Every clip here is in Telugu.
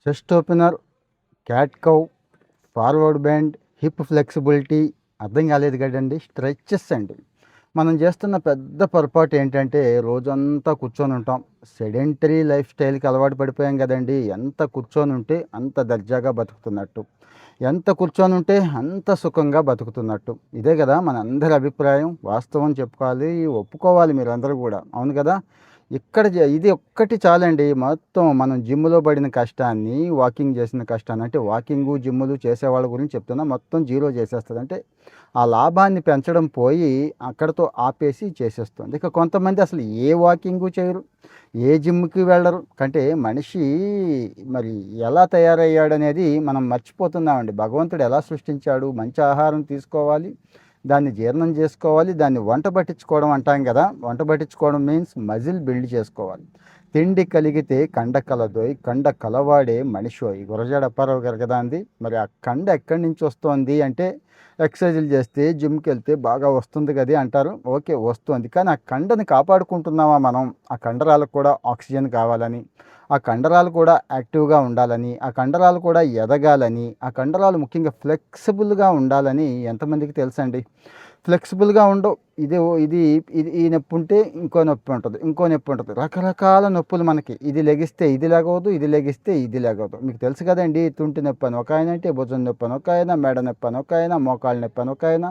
Chest opener, cat cow, forward bend, hip flexibility. అర్థం కాలేదు కదండి, స్ట్రెచెస్ అండి. మనం చేస్తున్న పెద్ద పొరపాటు ఏంటంటే రోజంతా కూర్చొని ఉంటాం. సెడెంటరీ లైఫ్ స్టైల్కి అలవాటు పడిపోయాం కదండి. ఎంత కూర్చొని ఉంటే అంత దర్జాగా బతుకుతున్నట్టు, ఎంత కూర్చొని ఉంటే అంత సుఖంగా బతుకుతున్నట్టు. ఇదే కదా మన అందరి అభిప్రాయం. వాస్తవం చెప్పుకోవాలి, ఒప్పుకోవాలి మీరందరూ కూడా. అవును కదా. ఇది ఒక్కటి చాలండి, మొత్తం మనం జిమ్లో పడిన కష్టాన్ని, వాకింగ్ చేసిన కష్టాన్ని, అంటే వాకింగు జిమ్ములు చేసేవాళ్ళ గురించి చెప్తున్నా, మొత్తం జీరో చేసేస్తుంది. అంటే ఆ లాభాన్ని పెంచడం పోయి అక్కడితో ఆపేసి చేసేస్తుంది. ఇక కొంతమంది అసలు ఏ వాకింగు చేయరు, ఏ జిమ్కి వెళ్ళరు. కంటే మనిషి మరి ఎలా తయారయ్యాడనేది మనం మర్చిపోతున్నామండి. భగవంతుడు ఎలా సృష్టించాడు, మంచి ఆహారం తీసుకోవాలి, దాన్ని జీర్ణం చేసుకోవాలి, దాన్ని వంట పట్టించుకోవడం అంటాం కదా. వంట పట్టించుకోవడం మీన్స్ మజిల్ బిల్డ్ చేసుకోవాలి. తిండి కలిగితే కండ కలదోయ్, కండ కలవాడే మనిషోయ్, గురజాడ అప్పారావు గారు కదా అంది. మరి ఆ కండ ఎక్కడి నుంచి వస్తోంది అంటే ఎక్సర్సైజులు చేస్తే, జిమ్కి వెళ్తే బాగా వస్తుంది కదా అంటారు. ఓకే, వస్తుంది. కానీ ఆ కండని కాపాడుకుంటున్నామా మనం? ఆ కండరాలకు కూడా ఆక్సిజన్ కావాలని, ఆ కండరాలు కూడా యాక్టివ్గా ఉండాలని, ఆ కండరాలు కూడా ఎదగాలని, ఆ కండరాలు ముఖ్యంగా ఫ్లెక్సిబుల్గా ఉండాలని ఎంతమందికి తెలుసండి? ఫ్లెక్సిబుల్గా ఉండవు. ఇది ఇది ఇది ఈ నొప్పి ఉంటే ఇంకో నొప్పి ఉంటుంది, ఇంకో నొప్పి ఉంటుంది, రకరకాల నొప్పులు మనకి. ఇది లెగిస్తే ఇది లేగవదు, ఇది లెగిస్తే ఇది లేగవదు. మీకు తెలుసు కదండి, తుంటి నొప్పి అని ఒక ఆయన అంటే, భుజం నొప్పి అని ఒక ఆయన, మెడ నొప్పి అని ఒక ఆయన, మోకాళ్ళ నొప్పి అని ఒక ఆయన.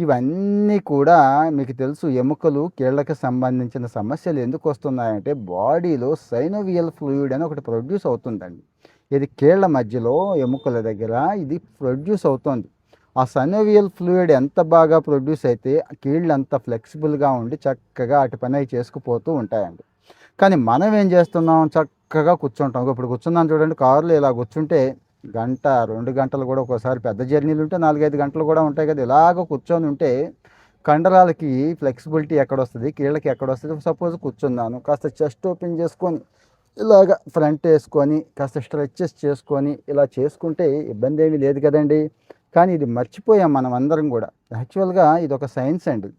ఇవన్నీ కూడా మీకు తెలుసు. ఎముకలు, కీళ్ళకి సంబంధించిన సమస్యలు ఎందుకు వస్తున్నాయంటే బాడీలో సైనోవియల్ ఫ్లూయిడ్ అని ఒకటి ప్రొడ్యూస్ అవుతుందండి. ఇది కీళ్ళ మధ్యలో ఎముకల దగ్గర ఇది ప్రొడ్యూస్ అవుతుంది. ఆ సైనోవియల్ ఫ్లూయిడ్ ఎంత బాగా ప్రొడ్యూస్ అయితే కీళ్ళు అంత ఫ్లెక్సిబుల్గా ఉండి చక్కగా అటు పని అవి చేసుకుపోతూ ఉంటాయండి. కానీ మనం ఏం చేస్తున్నాం, చక్కగా కూర్చుంటాం. ఇప్పుడు కూర్చున్నాను చూడండి, కారులో ఇలా కూర్చుంటే గంట 2 గంటలు కూడా, ఒక్కోసారి పెద్ద జర్నీలు ఉంటే 4-5 గంటలు కూడా ఉంటాయి కదా. ఇలాగ కూర్చొని ఉంటే కండరాలకి ఫ్లెక్సిబిలిటీ ఎక్కడొస్తుంది, కీళ్ళకి ఎక్కడొస్తుంది. సపోజ్ కూర్చున్నాను, కాస్త చెస్ట్ ఓపెన్ చేసుకొని ఇలాగ ఫ్రంట్ వేసుకొని కాస్త స్ట్రెచెస్ చేసుకొని ఇలా చేసుకుంటే ఇబ్బంది ఏమీ లేదు కదండి. కానీ ఇది మర్చిపోయాం మనం అందరం కూడా. యాక్చువల్గా ఇది ఒక సైన్స్ అండి.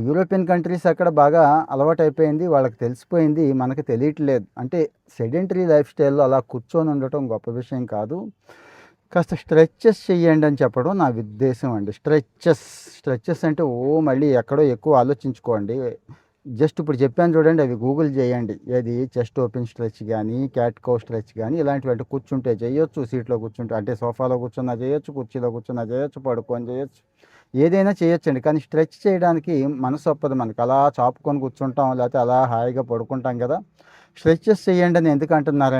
యూరోపియన్ కంట్రీస్ అక్కడ బాగా అలవాటైపోయింది, వాళ్ళకి తెలిసిపోయింది, మనకు తెలియట్లేదు. అంటే సెడెంటరీ లైఫ్ స్టైల్లో అలా కూర్చొని ఉండటం గొప్ప విషయం కాదు. కాస్త స్ట్రెచెస్ చెయ్యండి అని చెప్పడం నా ఉద్దేశం అండి. స్ట్రెచెస్ అంటే మళ్ళీ ఎక్కడో ఎక్కువ ఆలోచించుకోండి. జస్ట్ ఇప్పుడు చెప్పాను చూడండి, అవి గూగుల్ చేయండి. ఏది చెస్ట్ ఓపెన్ స్ట్రెచ్ కానీ, క్యాట్ కౌ స్ట్రెచ్ కానీ, ఇలాంటివి అంటే కూర్చుంటే చేయొచ్చు, సీట్లో కూర్చుంటే అంటే సోఫాలో కూర్చున్నా చేయొచ్చు, కుర్చీలో కూర్చున్నా చేయొచ్చు, పడుకొని చేయొచ్చు, ఏదైనా చేయొచ్చండి. కానీ స్ట్రెచ్ చేయడానికి మనసు ఒప్పదు మనకి. అలా చాపుకొని కూర్చుంటాం, లేకపోతే అలా హాయిగా పడుకుంటాం కదా. స్ట్రెచెస్ చేయండి అని ఎందుకు అంటున్నారు?